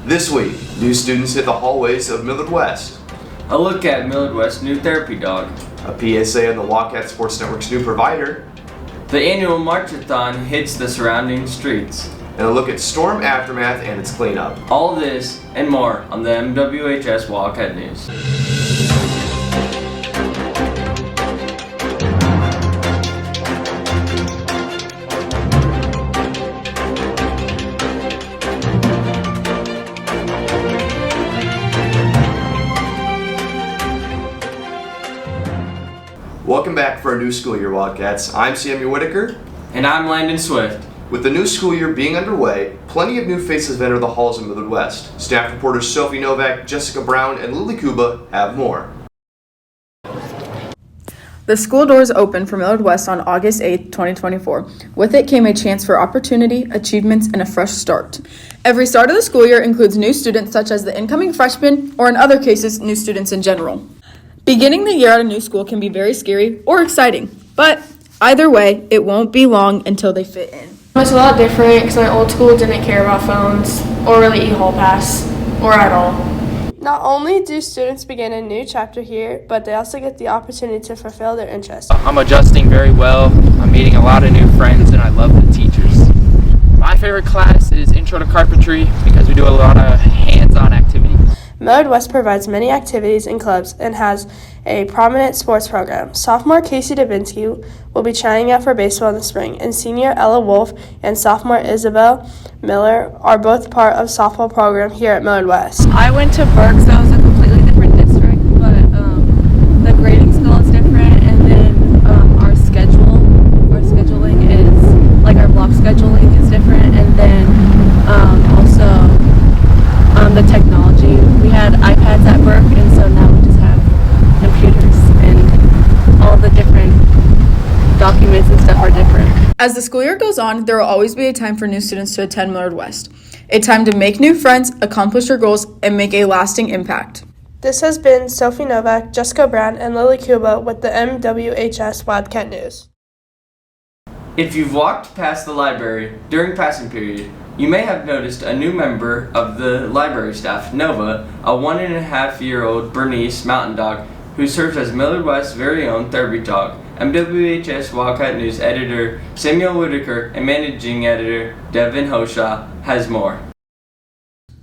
This week, new students hit the hallways of Millard West. A look at Millard West's new therapy dog. A PSA on the Wildcat Sports Network's new provider. The annual Marchathon hits the surrounding streets. And a look at storm aftermath and its cleanup. All this and more on the MWHS Wildcat News. Welcome back for a new school year, Wildcats. I'm Samuel Whitaker. And I'm Landon Swift. With the new school year being underway, plenty of new faces have entered the halls of Millard West. Staff reporters Sophie Novak, Jessica Brown, and Lily Kuba have more. The school doors opened for Millard West on August 8, 2024. With it came a chance for opportunity, achievements, and a fresh start. Every start of the school year includes new students such as the incoming freshmen, or in other cases, new students in general. Beginning the year at a new school can be very scary or exciting, but either way, it won't be long until they fit in. It's a lot different because my old school didn't care about phones or really e-hall pass or at all. Not only do students begin a new chapter here, but they also get the opportunity to fulfill their interests. I'm adjusting very well. I'm meeting a lot of new friends and I love the teachers. My favorite class is Intro to Carpentry because we do a lot of hands-on activities. Millard West provides many activities and clubs and has a prominent sports program. Sophomore Casey Dubinsky will be trying out for baseball in the spring, and senior Ella Wolf and sophomore Isabel Miller are both part of softball program here at Millard West. I went to Berks, that was a completely different district, but the grading scale is different, and then our scheduling is, like our block scheduling is different, and then also the technology. We had iPads at Burke, and so now we just have computers, and all the different documents and stuff are different. As the school year goes on, there will always be a time for new students to attend Millard West. A time to make new friends, accomplish your goals, and make a lasting impact. This has been Sophie Novak, Jessica Brown, and Lily Kuba with the MWHS Wildcat News. If you've walked past the library during passing period, you may have noticed a new member of the library staff, Nova, a 1.5-year-old Bernese mountain dog who serves as Millard West's very own therapy dog. MWHS Wildcat News editor Samuel Whitaker and managing editor Devin Hoshaw has more.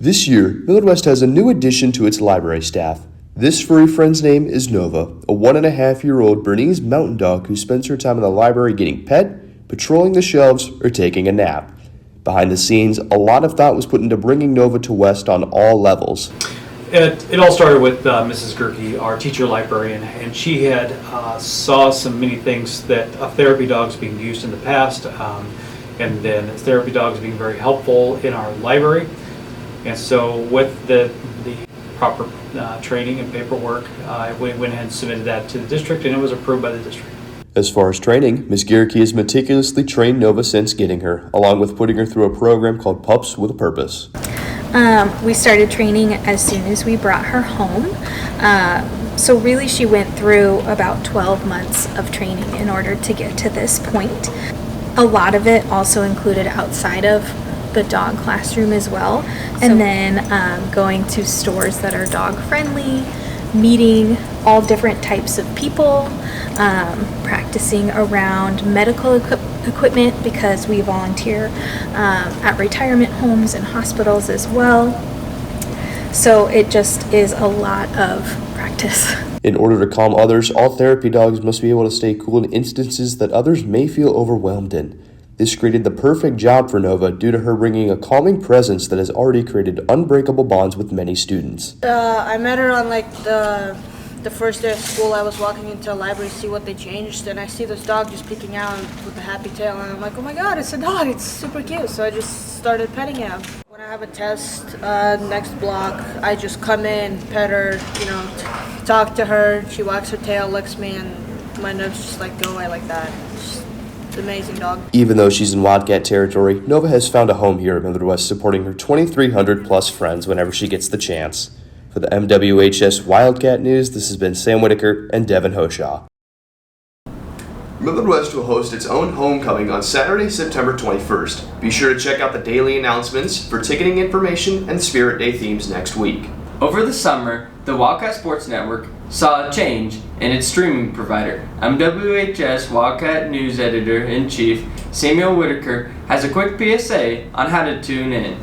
This year, Millard West has a new addition to its library staff. This furry friend's name is Nova, a 1.5-year-old Bernese mountain dog who spends her time in the library getting pet, patrolling the shelves, or taking a nap. Behind the scenes, a lot of thought was put into bringing Nova to West on all levels. It all started with Mrs. Gerke, our teacher librarian, and she had saw many things that therapy dogs being used in the past, and then therapy dogs being very helpful in our library. And so with the proper training and paperwork, we went ahead and submitted that to the district, and it was approved by the district. As far as training, Ms. Gerke has meticulously trained Nova since getting her, along with putting her through a program called Pups with a Purpose. We started training as soon as we brought her home. So really she went through about 12 months of training in order to get to this point. A lot of it also included outside of the dog classroom as well. And then going to stores that are dog friendly, meeting all different types of people, practicing around medical equipment because we volunteer at retirement homes and hospitals as well. So it just is a lot of practice. In order to calm others, all therapy dogs must be able to stay cool in instances that others may feel overwhelmed in. This created the perfect job for Nova due to her bringing a calming presence that has already created unbreakable bonds with many students. I met her on the first day of school. I was walking into a library to see what they changed, and I see this dog just peeking out with a happy tail, and I'm like, oh my god, it's a dog, it's super cute. So I just started petting him. When I have a test next block, I just come in, pet her, talk to her, she wags her tail, licks me, and my nerves just go away like that. It's an amazing dog. Even though she's in Wildcat territory, Nova has found a home here at Millard West, supporting her 2,300 plus friends whenever she gets the chance. For the MWHS Wildcat News, this has been Sam Whitaker and Devin Hoshaw. Millard West will host its own homecoming on Saturday, September 21st. Be sure to check out the daily announcements for ticketing information and Spirit Day themes next week. Over the summer, the Wildcat Sports Network saw a change in its streaming provider. MWHS Wildcat News Editor-in-Chief Samuel Whitaker has a quick PSA on how to tune in.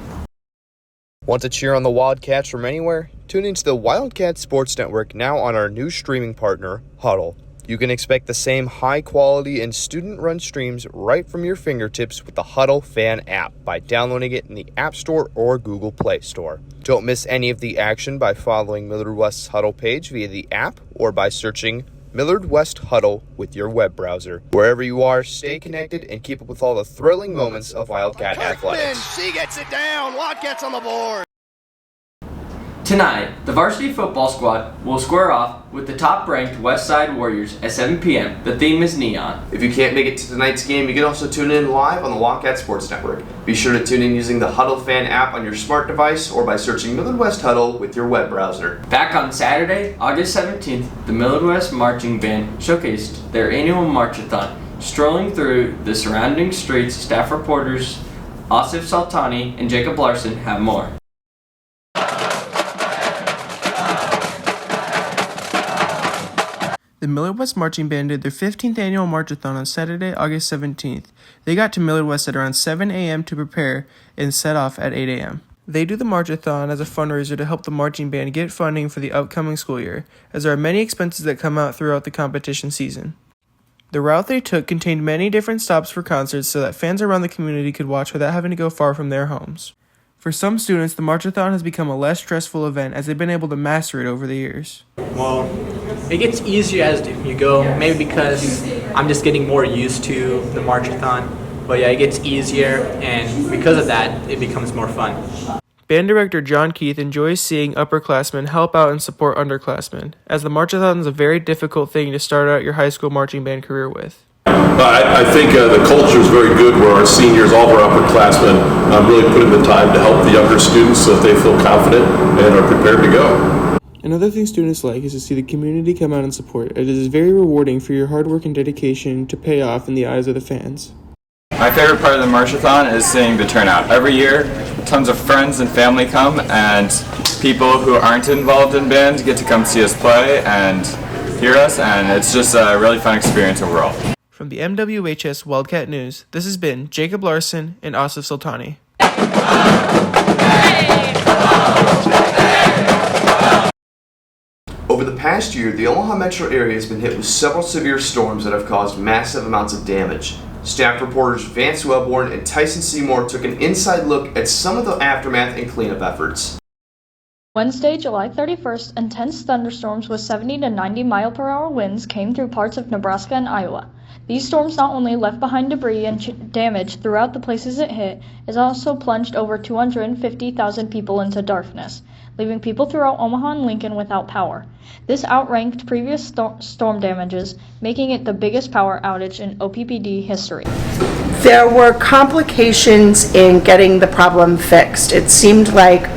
Want to cheer on the Wildcats from anywhere? Tune into the Wildcat Sports Network now on our new streaming partner, Huddle. You can expect the same high quality and student-run streams right from your fingertips with the Huddle Fan app by downloading it in the App Store or Google Play Store. Don't miss any of the action by following Millard West's Huddle page via the app or by searching Millard West Huddle with your web browser. Wherever you are, stay connected and keep up with all the thrilling moments of Wildcat athletics. She gets it down. Wildcats on the board. Tonight, the varsity football squad will square off with the top-ranked West Side Warriors at 7 p.m. The theme is Neon. If you can't make it to tonight's game, you can also tune in live on the Wildcat Sports Network. Be sure to tune in using the Huddle Fan app on your smart device or by searching Millard West Huddle with your web browser. Back on Saturday, August 17th, the Millard West Marching Band showcased their annual Marchathon. Strolling through the surrounding streets, staff reporters Asif Saltani and Jacob Larson have more. The Millard West Marching Band did their 15th annual Marchathon on Saturday, August 17th. They got to Millard West at around 7 a.m. to prepare and set off at 8 a.m. They do the Marchathon as a fundraiser to help the marching band get funding for the upcoming school year, as there are many expenses that come out throughout the competition season. The route they took contained many different stops for concerts so that fans around the community could watch without having to go far from their homes. For some students, the Marchathon has become a less stressful event as they've been able to master it over the years. Well, it gets easier as you go, maybe because I'm just getting more used to the Marchathon. But yeah, it gets easier, and because of that, it becomes more fun. Band director John Keith enjoys seeing upperclassmen help out and support underclassmen, as the Marchathon is a very difficult thing to start out your high school marching band career with. I think the culture is very good where our seniors, all of our upperclassmen, really put in the time to help the younger students so that they feel confident and are prepared to go. Another thing students like is to see the community come out and support. It is very rewarding for your hard work and dedication to pay off in the eyes of the fans. My favorite part of the Marchathon is seeing the turnout. Every year, tons of friends and family come, and people who aren't involved in band get to come see us play and hear us, and it's just a really fun experience overall. From the MWHS Wildcat News, this has been Jacob Larson and Asif Sultani. Over the past year, the Omaha metro area has been hit with several severe storms that have caused massive amounts of damage. Staff reporters Vance Wellborn and Tyson Seymour took an inside look at some of the aftermath and cleanup efforts. Wednesday, July 31st, intense thunderstorms with 70 to 90 mile-per-hour winds came through parts of Nebraska and Iowa. These storms not only left behind debris and damage throughout the places it hit, it also plunged over 250,000 people into darkness, leaving people throughout Omaha and Lincoln without power. This outranked previous storm damages, making it the biggest power outage in OPPD history. There were complications in getting the problem fixed. It seemed like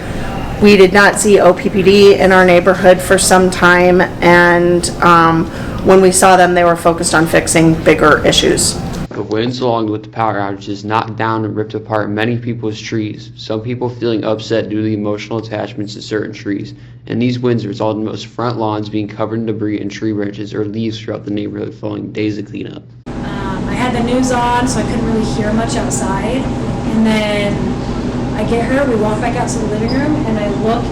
we did not see OPPD in our neighborhood for some time, and when we saw them, they were focused on fixing bigger issues. The winds along with the power outages knocked down and ripped apart many people's trees, some people feeling upset due to the emotional attachments to certain trees, and these winds resulted in most front lawns being covered in debris and tree branches or leaves throughout the neighborhood following days of cleanup. I had the news on, so I couldn't really hear much outside, and then I get her, we walk back out to the living room, and I look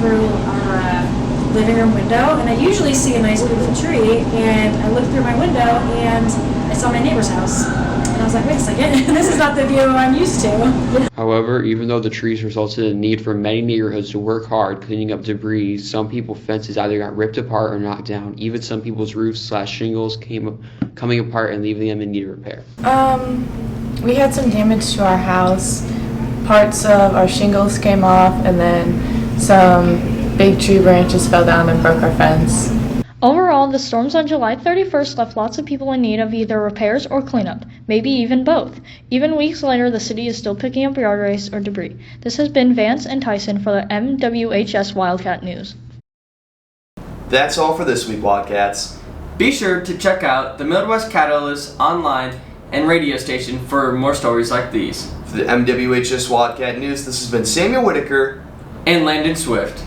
through our living room window, and I usually see a nice beautiful tree, and I look through my window, and I saw my neighbor's house. And I was like, wait a second, this is not the view I'm used to. However, even though the trees resulted in a need for many neighborhoods to work hard cleaning up debris, some people's fences either got ripped apart or knocked down. Even some people's roofs/shingles coming apart and leaving them in need of repair. We had some damage to our house. Parts of our shingles came off, and then some big tree branches fell down and broke our fence. Overall, the storms on July 31st left lots of people in need of either repairs or cleanup, maybe even both. Even weeks later, the city is still picking up yard waste or debris. This has been Vance and Tyson for the MWHS Wildcat News. That's all for this week, Wildcats. Be sure to check out the Midwest Catalyst online and radio station for more stories like these. For the MWHS Wildcat News, this has been Samuel Whitaker and Landon Swift.